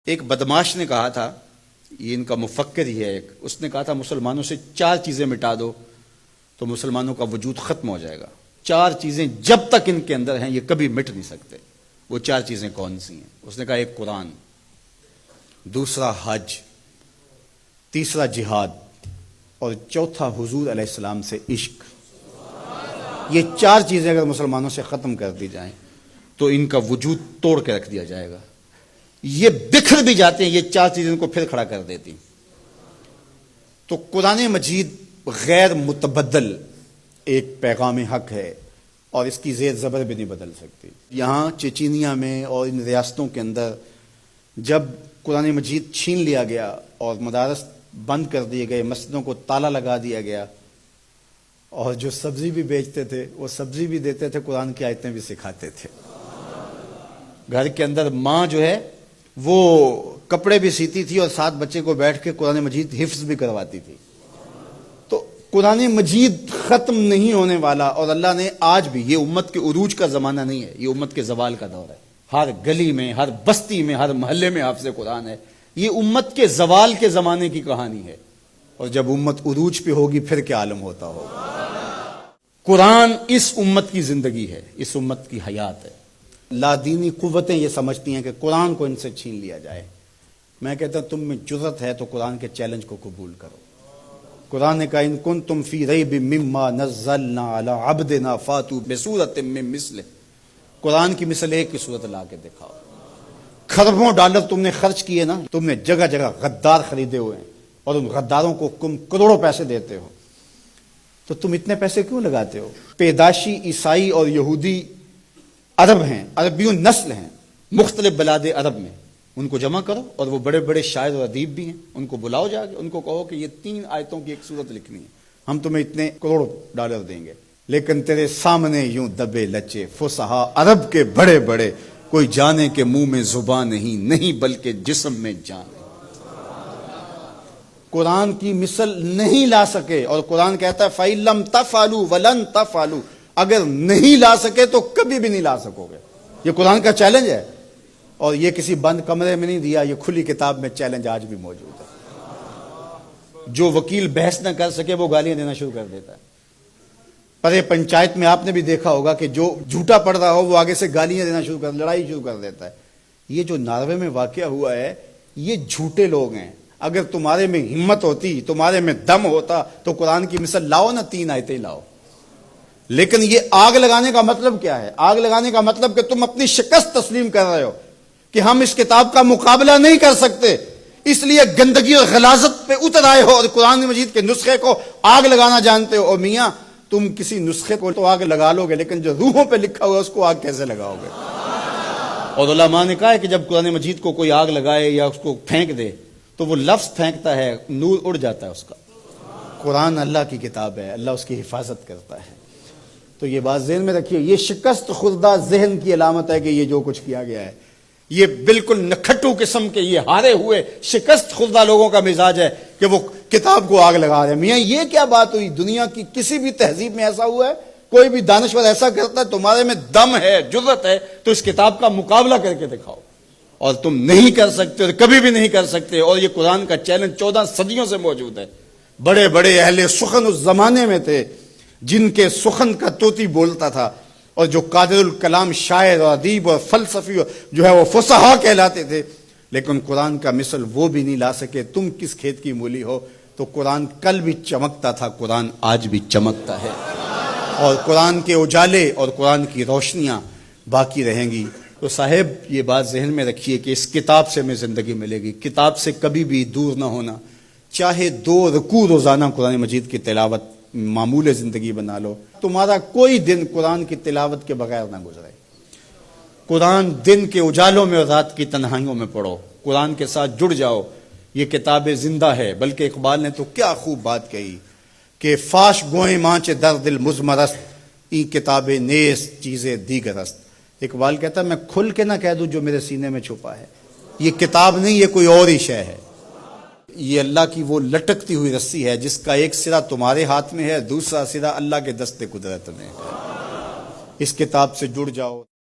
ایک بدماش نے کہا تھا، یہ ان کا مفکر ہی ہے ایک، اس نے کہا تھا مسلمانوں سے 4 چیزیں مٹا دو تو مسلمانوں کا وجود ختم ہو جائے گا۔ 4 چیزیں جب تک ان کے اندر ہیں یہ کبھی مٹ نہیں سکتے۔ وہ 4 چیزیں کون سی ہیں؟ اس نے کہا ایک قرآن، دوسرا حج، تیسرا جہاد، اور چوتھا حضور علیہ السلام سے عشق۔ یہ 4 چیزیں اگر مسلمانوں سے ختم کر دی جائیں تو ان کا وجود توڑ کے رکھ دیا جائے گا۔ یہ بکھر بھی جاتے ہیں، یہ 4 چیزیں ان کو پھر کھڑا کر دیتی۔ تو قرآن مجید غیر متبدل ایک پیغام حق ہے اور اس کی زیر زبر بھی نہیں بدل سکتی۔ یہاں چچینیا میں اور ان ریاستوں کے اندر جب قرآن مجید چھین لیا گیا اور مدارس بند کر دیے گئے، مسجدوں کو تالا لگا دیا گیا، اور جو سبزی بھی بیچتے تھے وہ سبزی بھی دیتے تھے، قرآن کی آیتیں بھی سکھاتے تھے۔ گھر کے اندر ماں جو ہے وہ کپڑے بھی سیتی تھی اور ساتھ بچے کو بیٹھ کے قرآن مجید حفظ بھی کرواتی تھی۔ تو قرآن مجید ختم نہیں ہونے والا، اور اللہ نے آج بھی، یہ امت کے عروج کا زمانہ نہیں ہے، یہ امت کے زوال کا دور ہے۔ ہر گلی میں، ہر بستی میں، ہر محلے میں حافظ قرآن ہے۔ یہ امت کے زوال کے زمانے کی کہانی ہے، اور جب امت عروج پہ ہوگی پھر کیا عالم ہوتا ہوگا۔ قرآن اس امت کی زندگی ہے، اس امت کی حیات ہے۔ لادینی قوتیں یہ سمجھتی ہیں کہ قرآن کو ان سے چھین لیا جائے۔ میں کہتا ہوں تم میں جرأت ہے تو قرآن کے چیلنج کو قبول کرو۔ قرآن نے کہا ان کنتم فی ریب مما نزلنا علی عبدنا فاتوا بسورۃ من مثلہ۔ قرآن کی مثل ایک کی صورت لا کے دکھاؤ۔ کھربوں ڈالر تم نے خرچ کیے نا، تم نے جگہ جگہ غدار خریدے ہوئے ہیں اور ان غداروں کو تم کروڑوں پیسے دیتے ہو، تو تم اتنے پیسے کیوں لگاتے ہو؟ پیدائشی عیسائی اور یہودی عرب ہیں، عربیون نسل ہیں مختلف بلاد عرب میں، ان کو جمع کرو، اور وہ بڑے بڑے شاعر اور ادیب بھی ہیں، ان کو بلاؤ جا کے، ان کو کہو کہ یہ 3 آیتوں کی ایک صورت لکھنی ہے، ہم تمہیں اتنے کروڑ ڈالر دیں گے۔ لیکن تیرے سامنے یوں دبے لچے فصحا عرب کے بڑے بڑے، کوئی جانے کے منہ میں زبان نہیں بلکہ جسم میں جان ہے۔ قرآن کی مثل نہیں لا سکے، اور قرآن کہتا ہے فَإِن لَمْ تَفْعَلُوا وَلَن تَفْعَلُوا، اگر نہیں لا سکے تو کبھی بھی نہیں لا سکو گے۔ یہ قرآن کا چیلنج ہے، اور یہ کسی بند کمرے میں نہیں دیا، یہ کھلی کتاب میں چیلنج آج بھی موجود ہے۔ جو وکیل بحث نہ کر سکے وہ گالیاں دینا شروع کر دیتا ہے۔ پرے پنچایت میں آپ نے بھی دیکھا ہوگا کہ جو جھوٹا پڑ رہا ہو وہ آگے سے گالیاں دینا شروع کر، لڑائی شروع کر دیتا ہے۔ یہ جو ناروے میں واقعہ ہوا ہے، یہ جھوٹے لوگ ہیں۔ اگر تمہارے میں ہمت ہوتی، تمہارے میں دم ہوتا تو قرآن کی مثل لاؤ نا، 3 آیتیں لاؤ۔ لیکن یہ آگ لگانے کا مطلب کیا ہے؟ آگ لگانے کا مطلب کہ تم اپنی شکست تسلیم کر رہے ہو کہ ہم اس کتاب کا مقابلہ نہیں کر سکتے، اس لیے گندگی اور غلاظت پہ اتر آئے ہو اور قرآن مجید کے نسخے کو آگ لگانا جانتے ہو۔ اور میاں تم کسی نسخے کو تو آگ لگا لو گے، لیکن جو روحوں پہ لکھا ہوا ہے اس کو آگ کیسے لگاؤ گے؟ اور علماء نے کہا ہے کہ جب قرآن مجید کو کوئی آگ لگائے یا اس کو پھینک دے تو وہ لفظ پھینکتا ہے، نور اڑ جاتا ہے اس کا۔ قرآن اللہ کی کتاب ہے، اللہ اس کی حفاظت کرتا ہے۔ تو یہ بات ذہن میں رکھیے، یہ شکست خوردہ ذہن کی علامت ہے کہ یہ جو کچھ کیا گیا ہے، یہ بالکل نکھٹو قسم کے، یہ ہارے ہوئے شکست خوردہ لوگوں کا مزاج ہے کہ وہ کتاب کو آگ لگا رہے ہیں۔ میاں یہ کیا بات ہوئی؟ دنیا کی کسی بھی تہذیب میں ایسا ہوا ہے؟ کوئی بھی دانشور ایسا کرتا ہے؟ تمہارے میں دم ہے، جرأت ہے تو اس کتاب کا مقابلہ کر کے دکھاؤ، اور تم نہیں کر سکتے اور کبھی بھی نہیں کر سکتے۔ اور یہ قرآن کا چیلنج 14 صدیوں سے موجود ہے۔ بڑے بڑے اہل سخن اس زمانے میں تھے جن کے سخن کا طوطی بولتا تھا، اور جو قادر الکلام شاعر اور ادیب اور فلسفی جو ہے وہ فصحا کہلاتے تھے، لیکن قرآن کا مثل وہ بھی نہیں لا سکے۔ تم کس کھیت کی مولی ہو؟ تو قرآن کل بھی چمکتا تھا، قرآن آج بھی چمکتا ہے، اور قرآن کے اجالے اور قرآن کی روشنیاں باقی رہیں گی۔ تو صاحب یہ بات ذہن میں رکھیے کہ اس کتاب سے ہمیں زندگی ملے گی، کتاب سے کبھی بھی دور نہ ہونا۔ چاہے 2 رکوع روزانہ قرآن مجید کی تلاوت معمول زندگی بنا لو، تمہارا کوئی دن قرآن کی تلاوت کے بغیر نہ گزرے۔ قرآن دن کے اجالوں میں اور رات کی تنہائیوں میں پڑھو، قرآن کے ساتھ جڑ جاؤ۔ یہ کتاب زندہ ہے، بلکہ اقبال نے تو کیا خوب بات کہی کہ فاش گوئیں مانچ در دل مزمرست، ای کتاب نیس چیزیں دیگرست۔ اقبال کہتا ہے میں کھل کے نہ کہہ دوں جو میرے سینے میں چھپا ہے، یہ کتاب نہیں، یہ کوئی اور ہی شے ہے۔ یہ اللہ کی وہ لٹکتی ہوئی رسی ہے جس کا ایک سرا تمہارے ہاتھ میں ہے، دوسرا سرا اللہ کے دست قدرت میں ہے۔ اس کتاب سے جڑ جاؤ۔